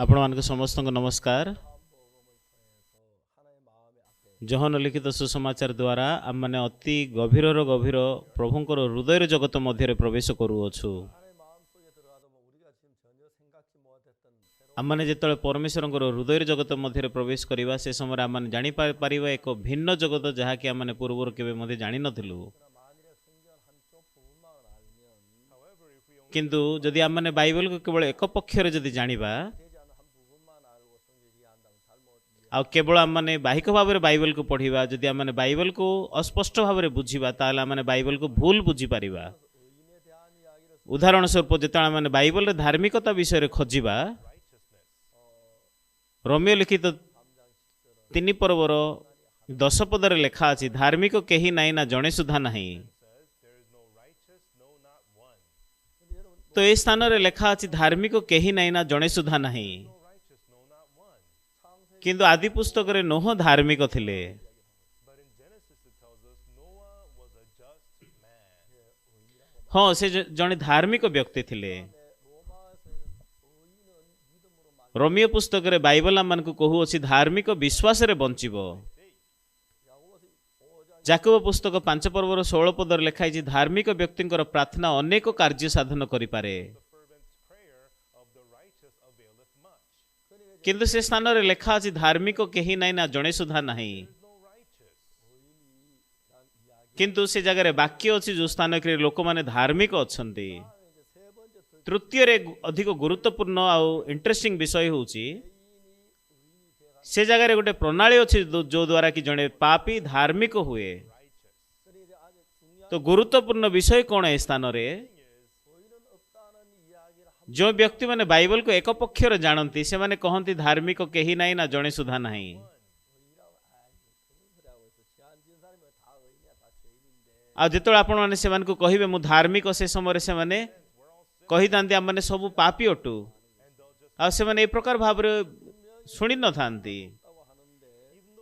आपण मान समस्त नमस्कार। जहन लिखित सुसमाचार द्वारा आम मैंने अति गभीर गभीर प्रभुंकर हृदय जगत मध्य प्रवेश करूछु। आम मैंने जो परमेश्वर हृदय जगत मध्य प्रवेश करवा से समय आम जानी पार एक भिन्न जगत जहाँकि आम पूर्व के जानी नथिलु। किंतु जदि आम मैंने बाइबल को केवल एक पक्षर जदि जानिबा आ केवल आम मैंने बाहिक भाव में बाइबल को पढ़ा, जदि आम बाइबल को अस्पष्ट भाव में बुझा ताल आम बाइबल को भूल बुझीपर। उदाहरण स्वरूप जो आम बाइबल धार्मिकता विषय खोजा, रोमियो लिखित 3 पर्वर 10 पदर लेखा अच्छी धार्मिक कहीं नाई ना जड़े सुधा नहीं। तो ये स्थान रे लेखा अच्छी धार्मिक कहीं नाई ना जड़े सुधा नहीं। किंतु आदि पुस्तक रे नोह धार्मिक थिले। हाँ, से जने धार्मिक व्यक्ति थिले। रोमियो पुस्तक रे बाइबल आम को कहू अच्छी धार्मिक विश्वास रे बंचिबो। याकूब पुस्तक 5 पर्वर 16 पदर लिखाई धार्मिक व्यक्ति प्रार्थना अनेक कार्य साधन करि पारे। किंतु से स्थान रे लेखा अछि धार्मिक केही नाई ना जणे सुधा नहीं। किंतु से जगह वाक्य अच्छी जो स्थान के लोक माने धार्मिक अछंती। तृतीय रे अधिक गुरुत्वपूर्ण आउ इंटरेस्टिंग विषय होउची से जगह रे गोटे प्रणाली अच्छी जो द्वारा कि जड़े पापी धार्मिक हुए। तो गुरुत्वपूर्ण विषय कौन है स्थान रे? जो व्यक्ति माने बाइबल को एक पक्षर जानती से माने कहती धार्मिक कहीं नाई ना जड़े सुधा नहीं। आ जितो आपण माने से को कहिबे मु धार्मिक से समय से माने कही था आम सब पापी अटू आ से माने ए प्रकार भाव शुणी न थांती।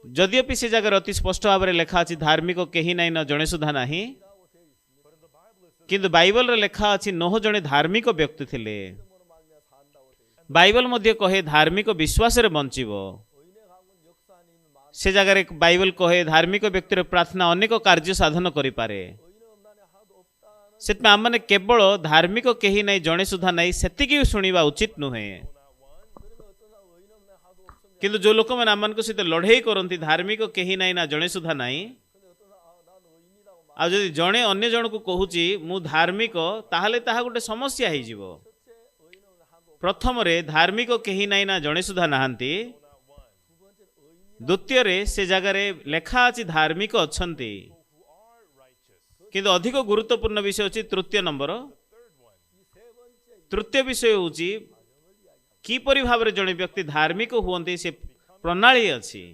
जदियोपि से जगह अति स्पष्ट भाव में लेखा अच्छी धार्मिक कहीं नाई ना जड़े सुधा नहीं। किंतु बाइबल रे लेखा अच्छी नोह जड़े धार्मिक व्यक्ति थिले। बाइबल मध्य कहे धार्मिक विश्वास रे बंचिबो। से जगह बाइबल कहे धार्मिक व्यक्ति प्रार्थना अनेक कार्य साधन करि पारे। से आम मैंने केवल धार्मिक कहीं नाई जड़े सुधा नहीं सेतिकी शुणिबा उचित नुहे। किंतु जो लोक मैंने आम सहित लड़े करती धार्मिक कहीं नाई ना जड़े सुधा नहीं आ जदि जड़े अन्य जन को कहूची मु धार्मिक ताहले ताहा गोटे समस्या हो जीवो। प्रथम रे धार्मिक कहीं नाई ना जड़े सुधा नहांती। द्वितीय रे से जगह रे लेखा अच्छी धार्मिक अच्छंती। किंतु अधिक गुरुत्वपूर्ण विषय होची तृतीय नंबर। तृतीय विषय होची किपरि भाव में जड़े व्यक्ति धार्मिक हुवंती से प्रणाली अच्छी।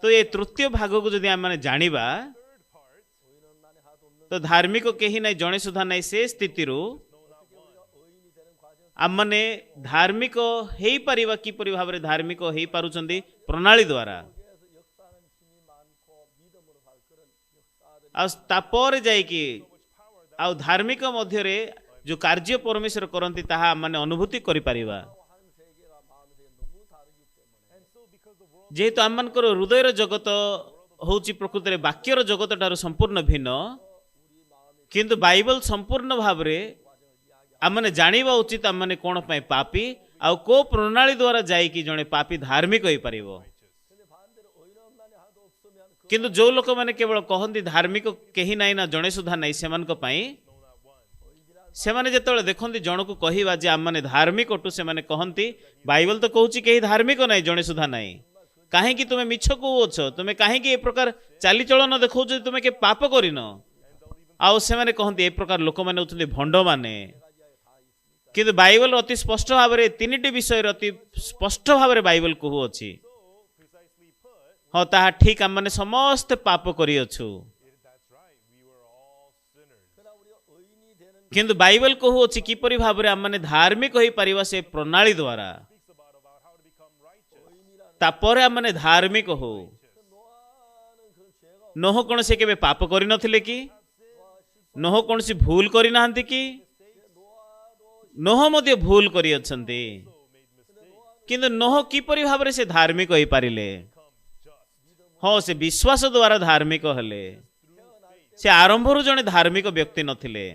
तो ये तृतीय भाग को जदि आम जानिबा तो धार्मिक कहीं नाई जड़े सुधा नाई से स्थिति आम माने धार्मिक हो पारिबा किपरि भाव में धार्मिक हो पारुचंदी प्रणाली द्वारा। आपर जाइकी आ धार्मिक मध्य जो कार्य परमेश्वर करती ताहा आम माने अनुभूति करि पारिबा। जेहेतु आम मानकर हृदय जगत होची प्रकृति रे वाक्यर जगत ठार संपूर्ण भिन्न। किंतु बाइबल संपूर्ण भाव में आम मैंने जानिबा उचित आम मैंने कौन पाए पापी आउ को प्रणाली द्वारा जाइकी जड़े पापी धार्मिक हो पारिबो। किंतु जो लोक मैंने केवल कहती धार्मिक कहीं नाई ना जड़े सुधा नहीं से माने जेतेबेले देखंती जन को कहवा जे आम मैंने धार्मिक अटू से माने कहती बाइबल तो कहूची कहीं धार्मिक नाई जड़े सुधा नहीं। कहीं तुम्हें मिछ कौच तुम्हें कहीं प्रकार चालीचलन देखो तुम्हें के पाप करिन आउ से माने कहती ए प्रकार लोक मैंने होती भंड माने। किंतु बाइबल अति स्पष्ट भाव में 3टी विषय अति स्पष्ट भाव में बाइबल कहू अच्छी। हाँ ताहा ठीक आम मैंने समस्त पाप करिअछु। किंतु बाइबल कहू अच्छी किपरि भाव में आम मैंने धार्मिक हो पारिबा से प्रणाली द्वारा। तापर आम मैंने धार्मिक हो। नोह कौन से केबे पाप करि नथिले कि? नोह कौन सी भूल करि नाहंती कि? नोह मध्य भूल करि अछंती। किंतु नोह किपरि भाबरे से धार्मिक होई पारिले हाँ से विश्वास द्वारा धार्मिक हेले से आरंभरू जने धार्मिक व्यक्ति नथिले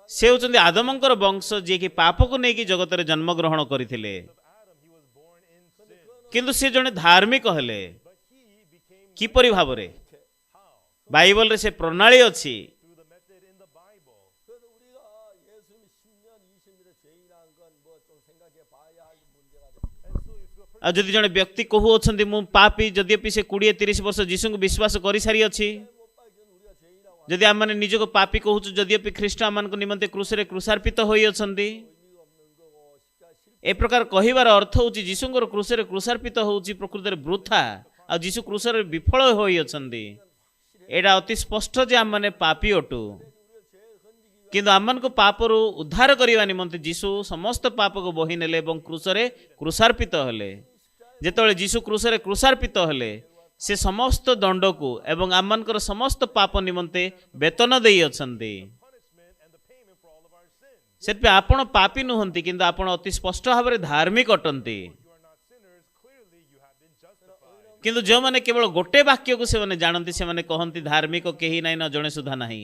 से होचंदी आदमंकर वंश जे कि पाप को नेकी जगत रे जन्म ग्रहण करथिले किंतु से जने धार्मिक हेले किपरि भाबरे बाइबल रे से प्रणाली अछि आ जदि जने व्यक्ति कहू अछंती मु पापी जद्यपि से 20-30 वर्ष जीसु को विश्वास करि सारी अछि जदि आम माने निजको पापी कहू जद्यपि ख्रीष्ट आमान को निमंते क्रूस रे क्रूसार्पित होई अछंती ए प्रकार कहिबार अर्थ होची जीसुंकर क्रूस रे क्रूसार्पित होची प्रकृति रे वृथा आ जीसु क्रूस रे विफल होई अछंती एडा अति स्पष्ट जे आम माने पापी अटू किंतु आमान को पापरु उद्धार करबा निमंते जीसु समस्त पाप को बोही नेले एवं क्रूस रे क्रूसार्पित हेले जेतळे जीसु क्रूस रे क्रूसार्पित हेले से समस्त दंड को एवं आमानकर समस्त पाप निमंते वेतन देई अछंती सेपे आपण पापी नुहंती किंतु आपण अति स्पष्ट भाव रे धार्मिक अटंती किंतु जो माने केवल गोटे वाक्य को से माने जानती से माने कहंती धार्मिक केही नाही न जणे सुधा नाही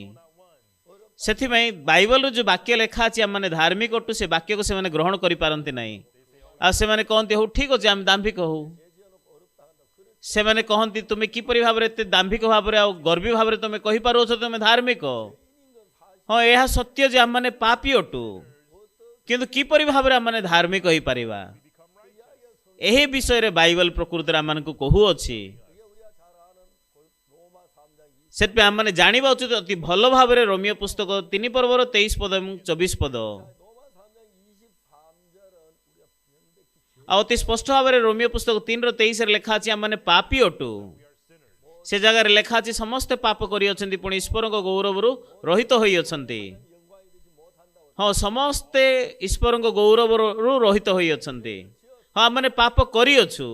सेथि में बाइबल जो वाक्य लेखा अछि माने धार्मिक अटू से वाक्य को से माने ग्रहण करि पारंती नाही आ से माने कहंती हो ठीक अछि हम दाम्भिक हो से माने कहंती तुमे किपरि भाबरे एते दाम्भिक भाबरे आ गर्वी भाबरे तुमे कहि पारो छ तुमे धार्मिक हाँ यह सत्य जे हम माने पापी अटू किंतु किपरि भाबरे हम माने धार्मिक होई परिबा एही विषय रे बाइबल प्रकृति आम को कहू अछि सेट पे आम माने जानिबा उचित अति भल भाबरे रोमियो पुस्तक 3 पर्वर 23 पद एवं 24 पद अति स्पष्ट भाव में रोमियो पुस्तक 3:23 लेखा अछि आम पापी अटू से जगह लेखा अछि समस्त पाप करि अछंती पुणी ईश्वर गौरव रहित होई अछंती हाँ समस्ते ईश्वर गौरव रहित होई अछंती हाँ आम पाप करि अछु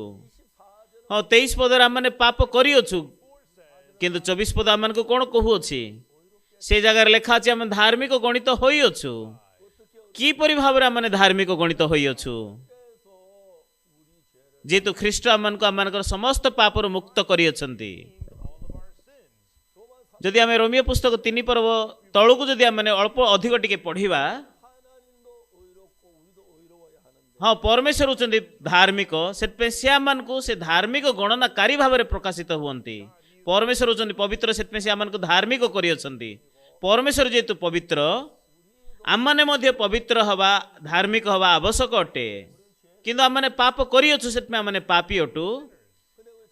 हाँ 23 पद आम पाप करि अछु किंतु 24 पद आम को कौन कहू अछि से जगह लेखा अछि आम धार्मिक गणित होई अछु किपरि भाव आम धार्मिक गणित होई अछु जेतु ख्रीष्ट आम समस्त पाप मुक्त करियछंती जदि आम रोमियो पुस्तक 3 पर्व तळुक जदि आम अल्प अधिक टिके पढ़िबा हाँ परमेश्वर होचंती धार्मिक से आम को से धार्मिक गणनाकारी भाव में प्रकाशित हुअंती परमेश्वर होचंती पवित्र से आम को धार्मिक करियछंती परमेश्वर जेतु पवित्र आम माने मध्य पवित्र हवा धार्मिक हवा आवश्यक अटे किंतु आम मैंने पाप करियछु से आम पापी अटू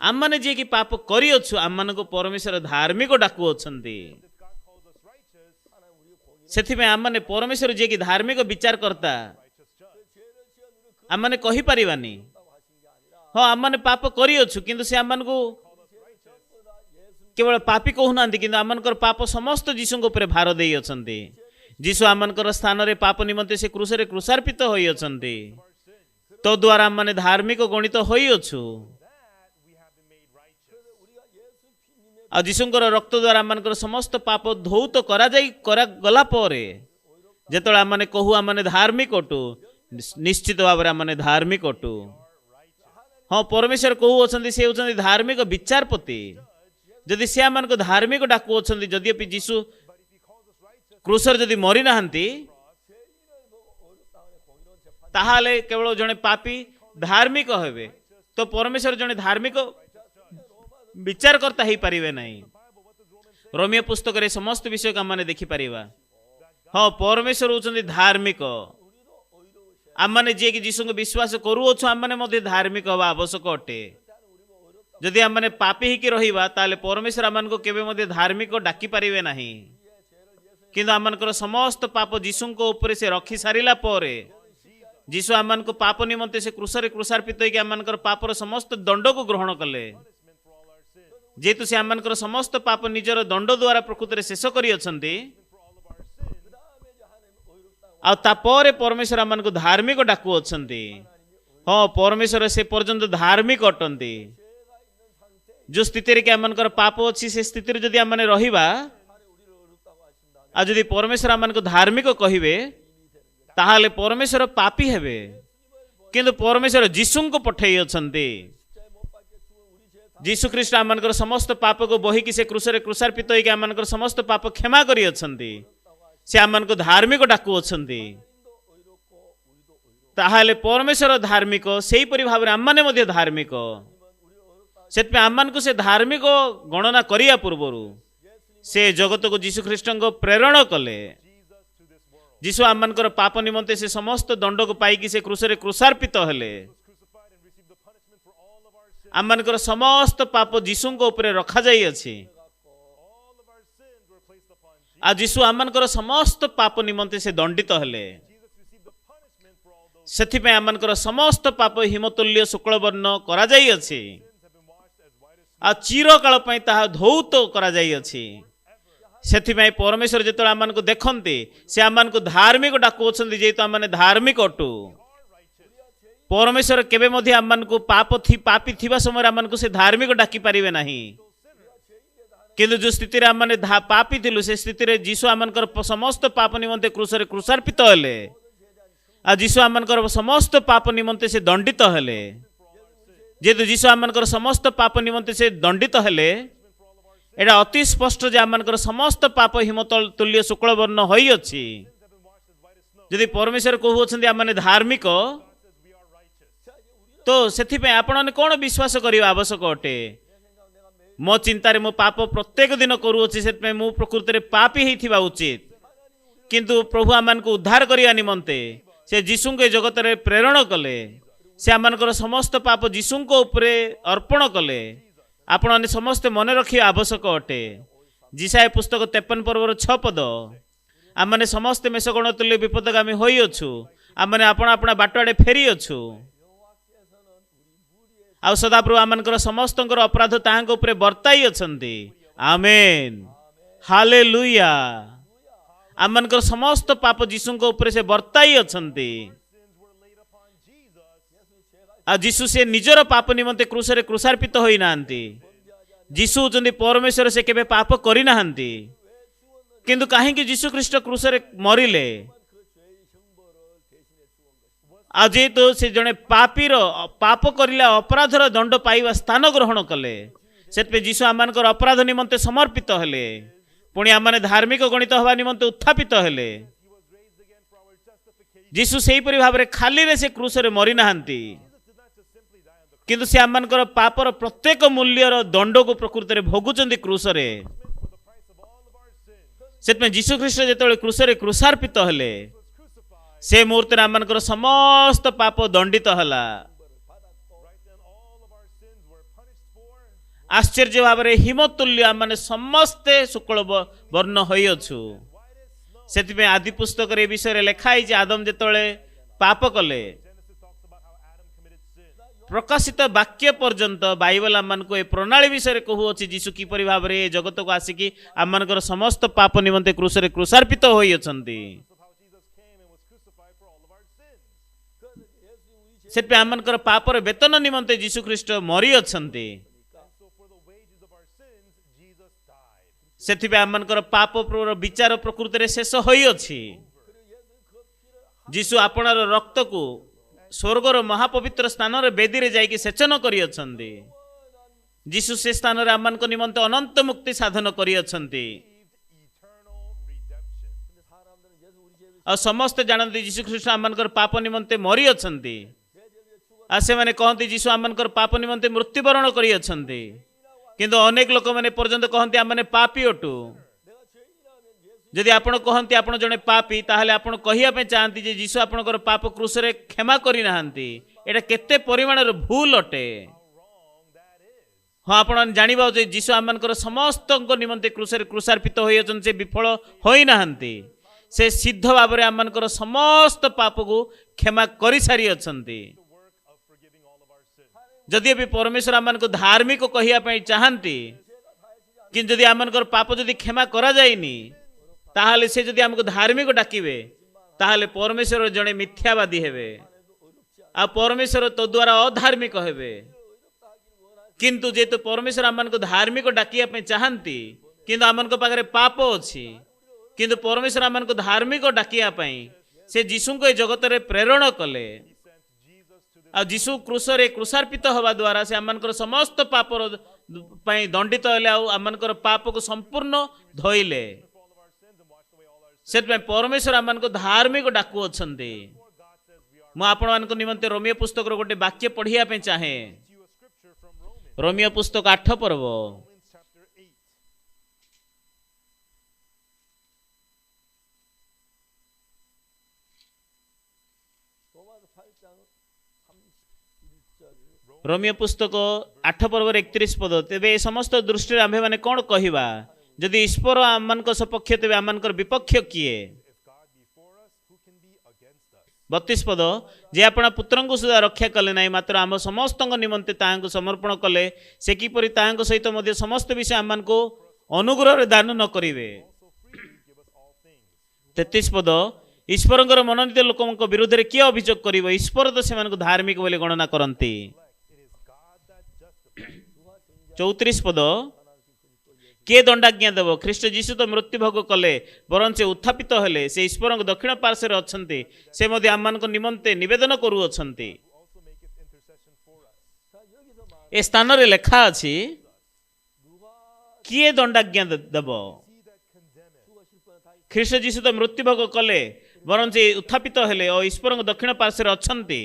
आम मैंने जे कि पाप करियछु आम मान को परमेश्वर धार्मिक डाकू अछंती सेथि में आम माने परमेश्वर जे कि धार्मिक विचार करता आम मैंने कहि परिबानी हाँ आम मैंने पाप करियछु किंतु से आम मान को केवल पापी कहूना किंतु आम मानकर पाप समस्त जीसु ऊपर भार देई अछंती जीसु आम मानकर स्थान रे पाप निमंते से क्रूस रे क्रूसार्पित होई अछंती तो द्वारा माने धार्मिक गणित होई अछु आ जीसुंकर रक्त द्वारा मानकर समस्त पाप धौत करा गला परे जेतळे माने कहू आ माने धार्मिक अटू निश्चित भाव रे माने धार्मिक अटू हाँ परमेश्वर कहू अछंती से होचंती धार्मिक विचारपति जदि से आम को धार्मिक डाकू अछंती जदिपि जीसु क्रूसर जदि मरी नाहंती ताहाले केवल जने पापी धार्मिक हेबे तो परमेश्वर जने धार्मिक विचार करता ही परिवे नहीं रोमियो पुस्तक रे समस्त विषय का माने देखि परिबा हाँ परमेश्वर होचंती धार्मिक आम माने जे कि जीसु को विश्वास करू अछु आम माने मध्य धार्मिक हवा आवश्यक अटे जदि आम माने पापी ही कि रहिबा ताले परमेश्वर आम को केबे मध्य धार्मिक डाकी परिवे नहीं किंतु आम समस्त पाप जीसु को ऊपर से रखी सारिला परे जीसु आम को पाप निमंते से क्रूसरे क्रूसार्पित होकर आम पापर समस्त दंड को ग्रहण कले जेतु से आम समस्त पाप निजर दंड द्वारा प्रकृति में शेष कर परमेश्वर आम को धार्मिक डाकू अछंती हाँ परमेश्वर से पर्यंत धार्मिक अटंती जो स्थिति के आम पाप अच्छी से स्थिति जदि आम रहिबा आ जदि परमेश्वर आम को धार्मिक कहिबे ताहाले परमेश्वर पापी हेबे किंतु परमेश्वर जीसु को पठेई अछंती। जीसु ख्रीष्ट आमनकर समस्त पाप को बोहिकी से क्रूसरे क्रूसार्पित होइके आमनकर समस्त पाप क्षमा करी अछंती। से आमनको धार्मिक डाकू अछंती। ताहाले परमेश्वर धार्मिक सेही परि भाबरे आमने मध्ये धार्मिक। सेतपे आमनको से धार्मिक गणना करिया पूर्वरु से जगत को जीसु ख्रीष्ट को प्रेरण कले। जीसु आमनकर पाप निमंते से समस्त दंड को पाइकी से क्रूसरे क्रूसार्पित हेले। आमनकर समस्त पाप जीसु को ऊपर रखा जाई अछि। आ जीसु आमनकर समस्त पाप निमंते से दंडित हेले। सेथिपे आमनकर समस्त पाप हिमतुल्य शुक्ल वर्ण करा जाई अछि। आ चिरकाल पई ताहा धौत करा जाई अछि। सेथिपे परमेश्वर जेतला आमनको देखंती से आमनको धार्मिक डाकू अछंती जेतो आमने धार्मिक अटू। परमेश्वर केबे मध्ये आमनको पापी थिबा समय आमनको से धार्मिक डाकी पारिबे नाही। किंतु जो स्थिति रे आमने पापी थिलु से स्थिति रे जीसु आमनकर समस्त पाप निमंते क्रूसरे क्रूसार्पित हेले। आ जीसु आमनकर समस्त पाप निमंते से दंडित हेले। जेतु जीसु आमनकर समस्त पाप निमंते से दंडित हेले एटा अति स्पष्ट जे आमनकर समस्त पाप हिमतल तुल्य शुक्ल वर्ण होई अछि। यदि परमेश्वर कहू अछंती आमने धार्मिक तो सेथिपे आपण कोन विश्वास करिवा आवश्यक अटे। मो चिंतारे मो पाप प्रत्येक दिन करूअछि सेतपे मो प्रकृति रे पापी हेथिबा उचित। किंतु प्रभु आमन को उद्धार करिया निमंते से जीसु के जगत रे प्रेरण कले। से आमनकर समस्त पाप जीसु को ऊपर अर्पण कले। आपण समस्त मन रखिया आवश्यक अटे। जिसाय पुस्तक 53 पर्वर 6 पद आमने समस्त मेषगण तुल्य विपदगामी होई अछु। आमने आपण आपण बाटआडे फेरी अछु। आ सदाप्रभु आमनकर समस्तंकर अपराध ताहांक ऊपर बर्ताई अछंती। Amen hallelujah. आमनकर समस्त पाप जीसु को ऊपर से बर्ताई अछंती। आ जीसु से निजर पाप निमंते क्रूसरे क्रूसार्पित होई नांती। जीसु होचंती परमेश्वर से केबे पाप करि नांती। किंतु काहे कि जीसु ख्रीष्ट क्रूसरे मरिले। आज तो से जने पापीर पाप करिला अपराधर दंड पाइबा स्थान ग्रहण कले। सेतपे जीसु आमनकर अपराध निमंते समर्पित हेले। पुणी आमने धार्मिक गणित हवा निमंते उत्थापित हेले। जीसु सेही परि भाबरे खाली रे से क्रूसरे मरि नाहंती। किंतु से आमनकर पापर प्रत्येक मूल्यर दंड को प्रकृति रे भोगुचंती क्रूसरे। सेतपे जीसु ख्रीष्ट जेतले क्रूसरे क्रूसार्पित हेले से मुहूर्त आमनकर समस्त पाप दंडित हला। आश्चर्य भाव में हिमतुल्य आमने समस्ते शुक्ल वर्ण होई अछु। सेतिबे आदि पुस्तक रे विषय लिखाई जे आदम जेतले पाप कले प्रकाशित वाक्य पर्यंत बाइबल आमन को ए प्रणाली विषय कहू अछि जीसु की परि भाव रे जगत को आसिकी आमनकर समस्त पाप निमंते क्रूसरे क्रूसार्पित होई अछंती। सेतपे आमनकर पापर वेतन निमंते जीसु ख्रीष्ट मरि अछंती। सेतिबे आमनकर पाप विचार प्रकृति रे शेष होई अछि। जीसु आपणार रक्त को स्वर्गर महापवित्र स्थान रे बेदी रे जाई कि सेचन करि अछंती। जीसु से स्थान रे आमन को निमंते अनंत मुक्ति साधन करि अछंती। आ समस्त जानती जीसु ख्रीष्ट आमनकर पाप निमंते मरि अछंती। आ से माने कहंती जीसु आमनकर पाप निमंते मृत्युवरण करि अछंती। किंतु अनेक लोक माने पर्यंत कहंती आमने पापी अटू। यदि आपण कहंती आपण जने पापी ताहले आपण कहिया पे चाहंती जे जीसु आपणकर पाप क्रूस रे क्षमा करि नाहंती। एटा केते परिमाण रे भूल अटे। हां आपण जानिबा जे जीसु आमनकर समस्त निमंते क्रूस रे क्रूसार्पित होई अछन से विफल होई नाहंती। से सिद्ध भाव रे आमनकर समस्त पाप को क्षमा करि सारी अछंती। जदि भी परमेश्वर आमन को धार्मिक कहिया पे चाहंती किंतु जदि आमनकर पाप जदि क्षमा करा जाइनी ताहले से जदि हमको धार्मिक डाकिबे ताहले परमेश्वर जने मिथ्यावादी हेबे। आ परमेश्वर तो द्वारा अधार्मिक हेबे। किंतु जेतु परमेश्वर आमन को धार्मिक डाकिया पे चाहंती किंतु आमन को पाखरे पाप अछि। किंतु परमेश्वर आमन को धार्मिक डाकिया पे से जीसु को जगत रे प्रेरण कले। आ जीशु क्रूसरे क्रूसार्पित हवा द्वारा से आमनकर समस्त पापर पई दंडित हेले आमनकर पाप को संपूर्ण धोइले से परमेश्वर आमनको धार्मिक डाकू अछंती मु आपण मानक निमंते रोमियो पुस्तक रो गोटे वाक्य पढ़िया पे चाहे रोमियो पुस्तक 8 पर्व रोमियो पुस्तक 8 पर्व 31 पद तेबे समस्त दृष्टि आम्भे माने कोन कहिबा जदि ईश्वर आमनक सपक्ष तेबे आमनकर विपक्ष किए 32 पद जे अपना पुत्रंको सुधा रक्षा कले नाही मात्र आम समस्त निमंते तांको समर्पण कले से किपरि तांको सहित मध्ये समस्त विषय आमनको अनुग्रह रे दान न करिवे 33 पद ईश्वरंकर मनोनीत लोकଙ୍କ विरुद्ध रे किए अभियोग करिवो ईश्वर तो सेमानको धार्मिक बोली गणना करंती 34 पद किए दंडाज्ञा देव ख्रीष्ट जीशु तो मृत्यु भोग कले बरं से उत्थापित हेले से ईश्वर दक्षिण पार्श्व अच्छे से मध्य आम निमंते निवेदन करुअछंती ए स्थान रे लेखा अछि किए दंडाज्ञा देव ख्रीष्ट जीशु तो मृत्यु भोग कले बरं से उत्थापित हेले और ईश्वर दक्षिण पार्श्व अच्छे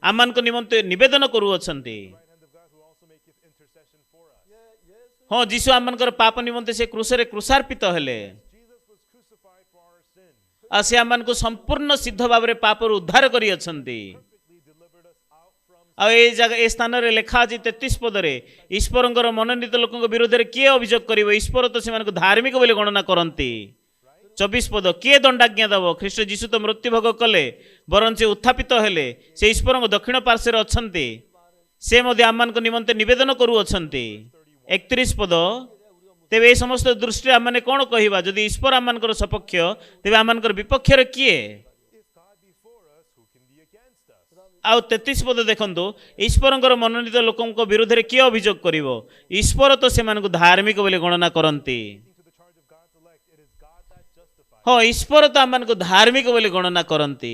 आम निमंते निवेदन करुअछंती हाँ जीशु आमनकर पाप निमंते से क्रूसरे क्रूसार्पित हेले आ से आमनको संपूर्ण सिद्ध भाव रे पापर उद्धार करी अछंती आ ए जगह ए स्थान रे लेखा अछि 33 पद रे ईश्वरंकर मनोनीत लोकଙ୍କ विरोध रे किए अभियोग करिवो ईश्वर तो सेमानको धार्मिक बोली गणना करंती 24 पद किए दंडाज्ञा दब ख्रीष्ट जीशु तो मृत्यु भोग कले बरं से उत्थापित हेले से ईश्वरଙ୍କ दक्षिण पार्श्व अछंती से मध्य आमनको निमंते निवेदन करुअछंती 31 पद तेबे समस्त दृष्टि आमने कौन कहिबा जदि ईश्वर आमनकर सपक्ष तेबे आमनकर विपक्ष रे किए आउ 33 पद देखंतु ईश्वरंकर मनोनीत लोकଙ୍କ विरुद्ध रे किए अभियोग करिवो ईश्वर तो सेमानको धार्मिक बोली गणना करंती हाँ ईश्वर तो आमनको धार्मिक बोली गणना करंती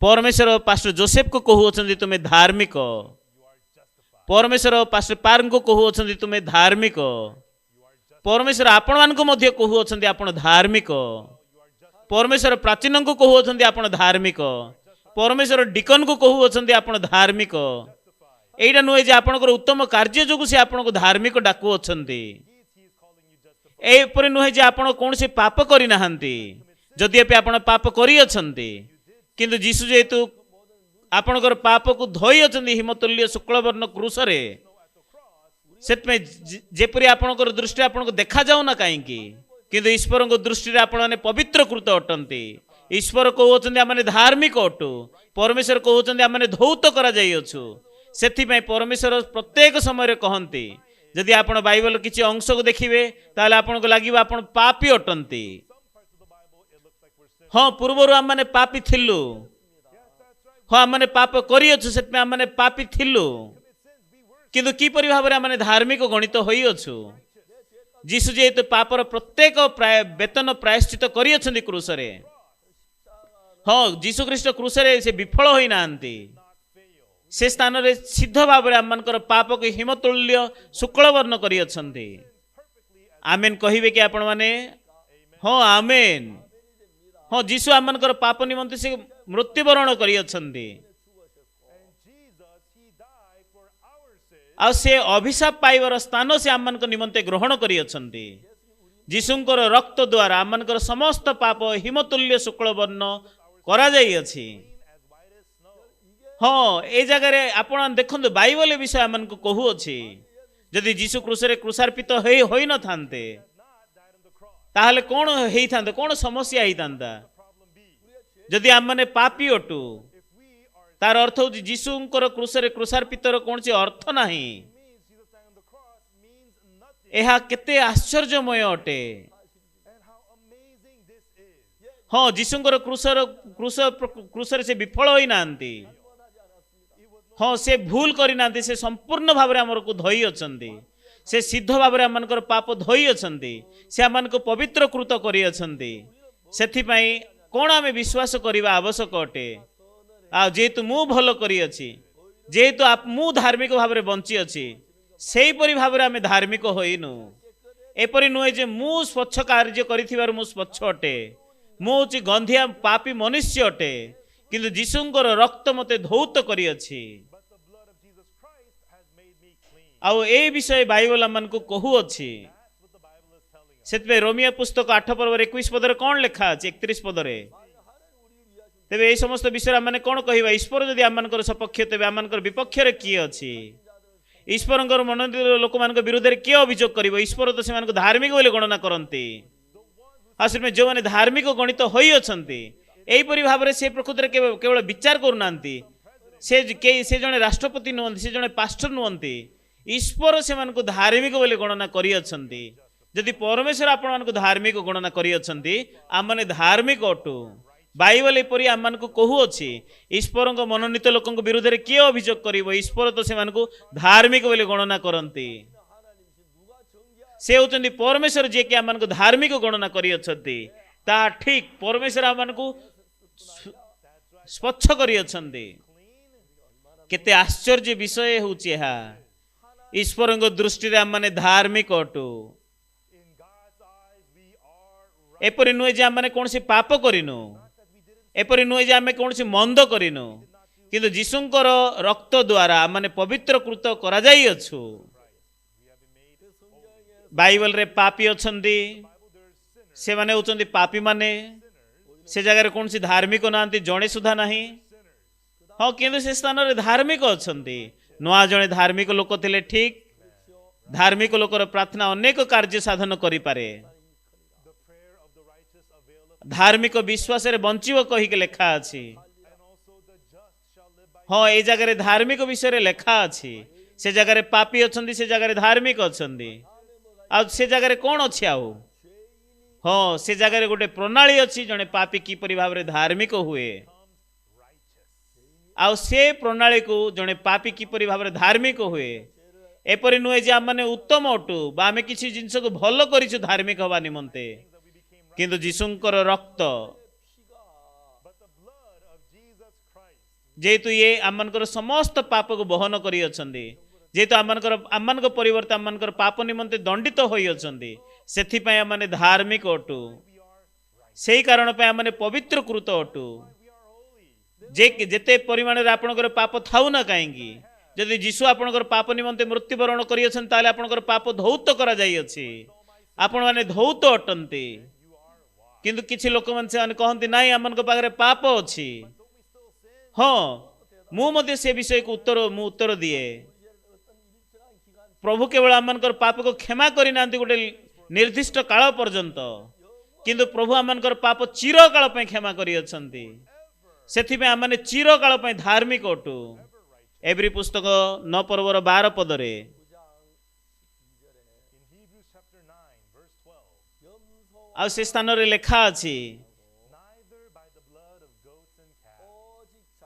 परमेश्वर पास्टर जोसेफ को कहूछंती तुम्हें धार्मिक परमेश्वर पास्टर पार्न को कहूछंती तुम्हें धार्मिक परमेश्वर आपण मानको मध्ये कहूछंती आपण धार्मिक परमेश्वर प्राचीन को कहूछंती आपण धार्मिक परमेश्वर डिकन को कहूछंती आपण धार्मिक एटा नुहे जे आपणकर उत्तम कार्य जोगु से आपण को धार्मिक डाकू अछंती ए परि नुहे जे आपण कोनसे पाप करि नाहंती जदि आपण पाप करि अछंती किंतु जीशु जेतु आपणकर पाप को धोई अछंती हिमतुल्य शुक्लवर्ण क्रूसरे सेतमे जेपरि आपणकर दृष्टि आपनको देखा जाउ ना काहे की किंतु ईश्वर को दृष्टि रे आपण माने पवित्र कृत अटंती ईश्वर कहउछंती आमाने धार्मिक अटु परमेश्वर कहउछंती आमाने धौत करा जाई अछु सेथि पय परमेश्वर प्रत्येक समय रे कहंती जदि आपण बाइबल किछि अंश को देखिबे ताले आपनको लागिबा आपण पापी अटंती हाँ पूर्वर आम मैंने पापी थिलु हाँ आम मैंने पाप करियछु सेतमे आम मैंने पापी थिलु किंतु किपरि भाबरे आम मैंने धार्मिक गणित होई अछु जीशु जेतु पापर प्रत्येक वेतन प्रायश्चित करियछंती क्रूसरे हाँ जीशु ख्रीष्ट क्रूसरे से विफल होई नांती से स्थान रे सिद्ध भाबरे आमनकर पाप को हिमतुल्य शुक्लवर्ण करियछंती आमेन कहिबे कि आपण माने हाँ आमेन हाँ जीशु आमनकर पाप निमंते से मृत्युवरण करियछंती आ से अभिशाप पाइबार स्थान से आमनक निमंते ग्रहण करियछंती जीशुंकर रक्त द्वारा आमनकर समस्त पाप हिमतुल्य शुक्लवर्ण करा जाई अछि हाँ ए जगह रे आपण देखंतु बाइबल विषय आमनको कहू अछि जदि जीशु क्रूसरे क्रूसार्पित होई न थांते ताहले कौन हेई थांते कौन समस्या हेई थांता जदि आम माने पापी अटु तार अर्थ होची जीशुंकर क्रूसरे क्रूसार्पितर कौन सी अर्थ नाही एहा केते आश्चर्यमय अटे हाँ जीशुंकर क्रूसर से विफल होई नांती हाँ से भूल करी नांती से संपूर्ण भाव रे हमर को धोई अछंती से सिद्ध भाव रे हमनकर पाप धोई अछंती से हमनको पवित्र कृत करी अछंती सेथि पई कौन आम विश्वास करवा आवश्यक अटे जेहेतु मु भल करी जेहेतु मु धार्मिक भाव में बंची अच्छी से भाव में आम धार्मिक होइनु एपरी नुहे जे मु स्वच्छ कार्य कर मु स्वच्छ अटे मु हूँ गंधिया पापी मनुष्य अटे किंतु जीशुंकर रक्त मते धौत करी अछि आउ ए विषय बाइबल आम को कहू अच्छी से रोमियो पुस्तक 8 पर्व 21 पदर कौन लिखा अच्छे 31 पदर तेरे ये समस्त विषय आम कौन कह ईश्वर जदि आम सपक्ष तेज आम विपक्ष किए अच्छी ईश्वर मनोनीत लोक मान विरोध में किए अभियोग कर ईश्वर तो से धार्मिक बोली गणना करती आसमें जो मैंने धार्मिक गणित होई अछंती एहीपरि भाव में से प्रकृति में केवल विचार करूना से जड़े राष्ट्रपति नुहति से जड़े पास्टर नुहति ईश्वर से धार्मिक बोली गणना करी अछंती जदि परमेश्वर आपण धार्मिक गणना करी अछंती आम माने धार्मिक अटू बाइबल एपरी आम को कहू अच्छी ईश्वर मनोनीत लोक विरोध में किए अभियोग कर ईश्वर तो से धार्मिक बोली गणना करती से होचंदी परमेश्वर जे कि आम धार्मिक गणना करी अछंती ता ठीक परमेश्वर आम को स्वच्छ करी अछंती केते आश्चर्य विषय होची हा ईश्वर दृष्टि आम माने धार्मिक अटू एपरी नुहे जे आम माने कौन सी पाप करिनु एपरी नुहे जे आम कौन सी मंद करिनु किंतु जीशुंकर रक्त द्वारा माने पवित्र कृत करा जाई अछु बाइबल रे पापी अछंदी से माने होचंदी पापी माने से जगह रे कौन सी धार्मिक नांती जणे सुधा नहीं हाँ किंतु से स्थान रे धार्मिक अछंदी नुआ जणे धार्मिक लोक थिले ठीक धार्मिक लोकर प्रार्थना अनेक कार्य साधन करि पारे धार्मिक विश्वास रे बंचिव कही के लेखा अछि हाँ ए जगह धार्मिक विषय रे लेखा अछि से जगह पापी अछंदी से जगह धार्मिक अछंदी आ से जगह कौन अच्छी आउ हाँ से जगह गोटे प्रणाली अच्छी जड़े पापी किपरि भाव में धार्मिक हुए आ से प्रणाली को जड़े पापी किपरि भाव में धार्मिक हुए एपरि नुहे जे आम उत्तम अटू बा आम किसी जिनस को भल करिछु धार्मिक हवा निमंते किंतु जीशुंकर रक्त जेहेतु ये आमनकर समस्त पाप को बहन करी अछंदी जेहेतु आम परिवर्तन आम पाप निमंते दंडित होई अछंदी सेथिपय आम धार्मिक अटू से कारण आम पवित्र कृत अटू जे जेते परिमाण रे आपनकर पाप थाउ ना कहीं जदि जीशु आपनकर पाप निमंते मृत्युवरण करी अछन ताले आपनकर पाप धौत करा जाई अछि आपण माने धौत अटंती किंतु किछि लोक मन से कहंती नाही आमनक पाखरे पाप अछि हाँ मु मध्य से विषय को उत्तर दिए प्रभु केवल आमनकर पाप को क्षमा करी नांती गोटे निर्दिष्ट काल पर्यंत किंतु प्रभु आमनकर पाप चिर काल पे क्षमा करी अछंती सेथिबे आमने चिर काल पे धार्मिक अटू एवरी पुस्तक 9 पर्वर 12 पदरे आ से स्थान रे लेखा अछि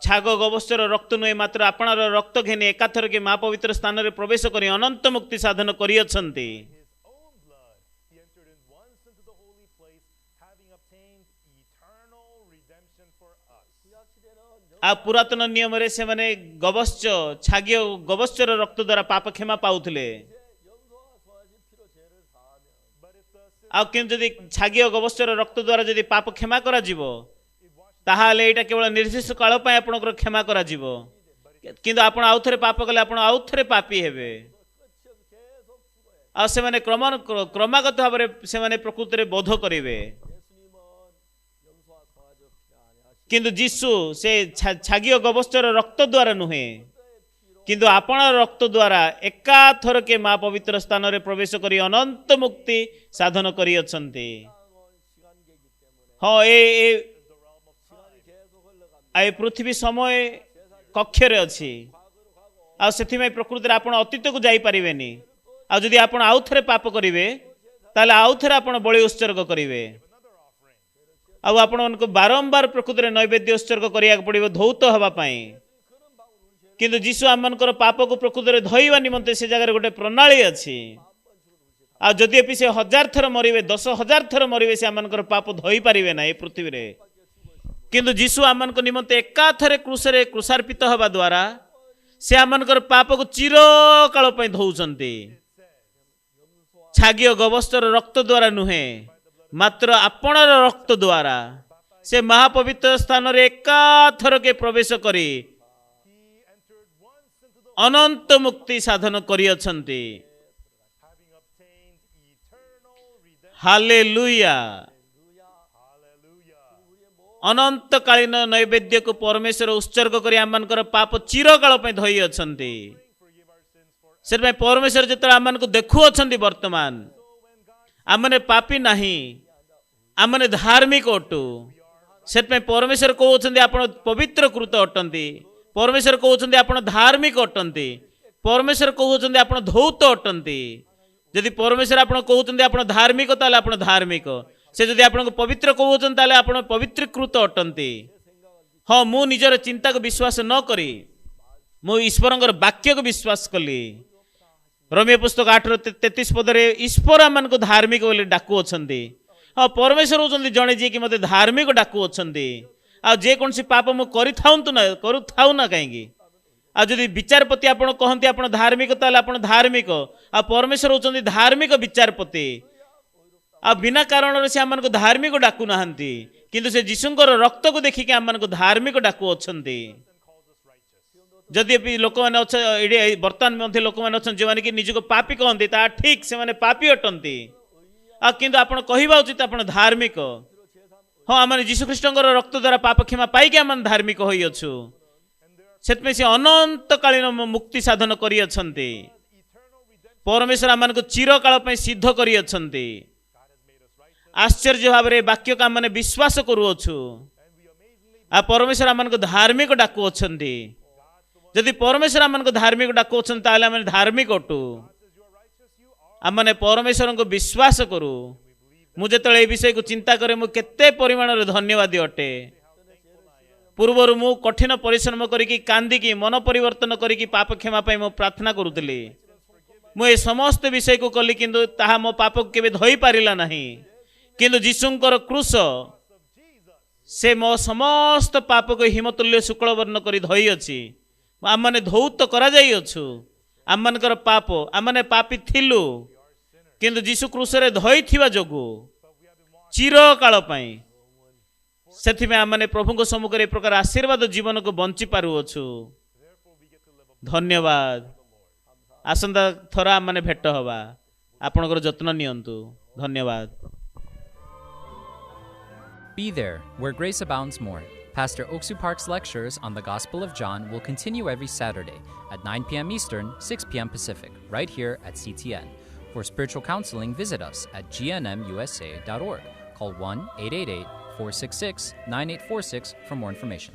छाग गवस्तर रक्त नुहे मात्र आपणार रक्त घेनी एकाथर के माँ पवित्र स्थान रे प्रवेश करी अनंत मुक्ति साधन करी अछंती आ पुरातन नियम रे से माने गवश्च छागिय गवस्तर रक्त द्वारा पाप क्षमा पाउथिले आ किन जदि छागिय गवस्तर रक्त द्वारा जदि पाप क्षमा करा जिवो ताहाले एटा केवल निर्दिष्ट काल पय आपनकर क्षमा करा जिवो किंतु आपण आउथरे पाप कले आपण आउथरे पापी हेबे आ से माने क्रमागत भाव रे से माने प्रकृति रे बोध करिवे किंतु जीशु से छागिय गवस्तर रक्त द्वारा नुहे किंतु आपण रक्त द्वारा एकाथर के माँ पवित्र स्थान रे प्रवेश करी अनंत मुक्ति साधन करी अछंती हाँ ए पृथ्वी समय कक्षरे अच्छी आ सेथिमे प्रकृति रे आपण अतीत को जाई परिबेनी आ जदि आपण आउ थरे पाप करिवे ताले आउ थरे आपण बलि उत्सर्ग करिवे आ आपण उनको बारंबार प्रकृति रे नैवेद्य उत्सर्ग करिया पड़िबो धौत हवा पई किंतु जीशु आमनकर पाप को प्रकृति रे धइबा निमंते से जगह गोटे प्रणाली अछि आ जदि से 1000 थर मरिवे 10,000 थर मरिवे से आमनकर पाप धोई पारिबे ना ए पृथ्वी रे किंतु जीशु आमन को निमंते एकाथरे क्रूसरे क्रूसार्पित हवा द्वारा से आमनकर पाप को चिरकाल पई धौचंती। छागिय गवस्तर रक्त द्वारा नुहे मात्र आपणर रक्त द्वारा से महापवित्र स्थान रे एकाथर के प्रवेश करी अनंत मुक्ति साधन करियछंती। हालेलुया। अनंत कालीन नैवेद्य को परमेश्वर उत्सर्ग करी आमनकर पाप चिरकाल पई धोई अछंती। से परमेश्वर जिते आम को देखु अछंती वर्तमान आमने पापी नहीं आमने धार्मिक अटु से परमेश्वर कहते आप पवित्र कृत अटंती। परमेश्वर कहते आप धार्मिक अटंती। परमेश्वर कहते आप धौत अटंती। यदि परमेश्वर आप कहते आप धार्मिक ताले आप धार्मिक से जदि आपको पवित्र कहते ताले आप पवित्रकृत अटंती। हाँ मु निजर चिंता को विश्वास न करी मु ईश्वर वाक्य को विश्वास कली। रोमियो पुस्तक 8:33 पदरे ईश्वर आम को धार्मिक बोली डाकू अछंती। हाँ परमेश्वर होचंती जणे जी कि मते धार्मिक डाकू अछंती। आ जे कोनसी पाप मु करि थाउ ना कहीं आ जदि विचारपति आपण कहंती आपण धार्मिक ताले आपण धार्मिक आ परमेश्वर होचंती धार्मिक विचारपति आ बिना कारण से आम को धार्मिक डाकू नाहंती किंतु से जीशुंकर रक्त को देखिके आम को धार्मिक डाकू अछंती। जदि लोक मैंने बर्तमान मध्य लोक मैंने अच्छा जो मैंने निजको पापी कहते ता ठीक से मैंने पापी अटंती आ किंतु आपण कहवा उचित आपण धार्मिक। हाँ आम जीशुख्रीष्ट रक्त द्वारा पाप क्षमा पाई आम धार्मिक होई अछु से अनंत कालीन मुक्ति साधन करी अछंती। परमेश्वर आम को चिरकाल पई सिद्ध करी अछंती। आश्चर्य भाव में वाक्य को आम विश्वास करूछु आ परमेश्वर आम को धार्मिक डाकू अछंती। जदि परमेश्वर आम धार्मिक डाकू ताले आम धार्मिक अटु आम परमेश्वर को विश्वास करू। मुझे ये विषय को चिंता करे मु केते परिमाण रे धन्यवादी अटे। पूर्वर मु कठिन परिश्रम करिकी कांदिकी मन परिवर्तन करिकी पाप क्षमा पाई मु प्रार्थना करुतली। मु ए समस्त विषय को कली किंतु ताहा मो पाप को केबे धोई पारिला नहीं किंतु जीशुंकर क्रूस से मो समस्त पाप को हिमतुल्य शुक्ल वर्ण करी धोई अछि। आम मैंने धौत करा जाई अछु आम मनकर पाप आम मैंने पापी थिलु किंतु जीशु क्रूस रे धोई थिवा जोगु चिरकाल पई सेथिमे आम मैंने प्रभु को सम्मुख रे प्रकार आशीर्वाद जीवन को बंची पारु अछु। धन्यवाद। आसंता थर आम मैंने भेट हवा आपनकर जत्न नियंतु। धन्यवाद। Be there where grace abounds more. Pastor Oksu Park's lectures on the Gospel of John will continue every Saturday at 9 p.m. Eastern, 6 p.m. Pacific, right here at CTN. For spiritual counseling, visit us at gnmusa.org. Call 1-888-466-9846 for more information.